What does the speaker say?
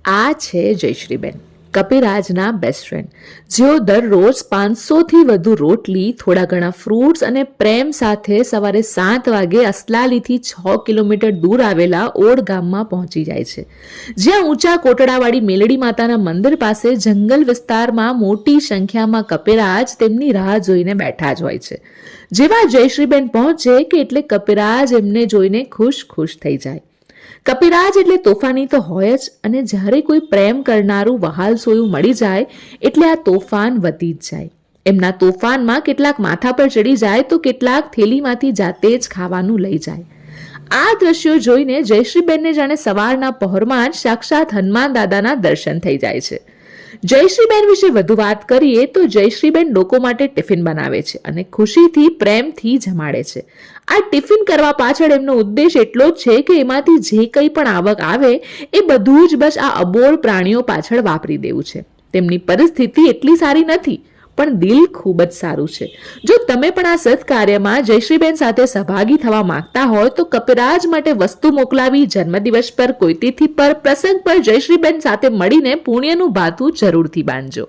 આ છે જયશ્રીબેન, કપિરાજના best friend, જેઓ દરરોજ 500થી વધુ રોટલી, થોડા ઘણા ફ્રૂટ્સ અને પ્રેમ સાથે સવારે 7 વાગે અસલાલીથી 6 કિલોમીટર દૂર આવેલા ઓડ ગામમાં પહોંચી જાય છે, જ્યાં ઊંચા કોટડાવાળી મેલડી માતાના મંદિર પાસે જંગલ વિસ્તારમાં મોટી સંખ્યામાં કપિરાજ તેમની રાહ જોઈને બેઠા જ હોય છે. જેવા જયશ્રીબેન પહોંચે કે એટલે કપિરાજ એમને જોઈને ખુશ થઈ જાય. કપિરાજ એટલે તોફાની તો હોય જ, અને જ્યારે કોઈ પ્રેમ કરનારું વહાલસોયું મળી જાય એટલે આ તોફાન વધી જ જાય. એમના તોફાનમાં કેટલાક માથા પર ચડી જાય તો કેટલાક થેલીમાંથી જાતે જ ખાવાનું લઈ જાય. આ દ્રશ્યો જોઈને જયશ્રીબેનને જાણે સવારના પહોરમાં જ સાક્ષાત હનુમાન દાદાના દર્શન થઈ જાય છે. જયશ્રીબેન વિશે વધુ વાત કરીએ તો જયશ્રીબેન લોકો માટે ટિફિન બનાવે છે અને ખુશીથી પ્રેમથી જમાડે છે. આ ટિફિન કરવા પાછળ એમનો ઉદ્દેશ એટલો જ છે કે એમાંથી જે કંઈ પણ આવક આવે એ બધું જ બસ આ અબોળ પ્રાણીઓ પાછળ વાપરી દેવું છે. તેમની પરિસ્થિતિ એટલી સારી નથી, પણ દિલ ખૂબ જ સારું છે. જો તમે પણ આ સત્કાર્યમાં જયશ્રીબેન સાથે સહભાગી થવા માંગતા હોય તો કપિરાજ માટે વસ્તુ મોકલાવી, જન્મદિવસ પર, કોઈ તિથિ પર, પ્રસંગ પર જયશ્રીબેન સાથે મળીને પુણ્યનું ભાથું જરૂરથી બાંધજો.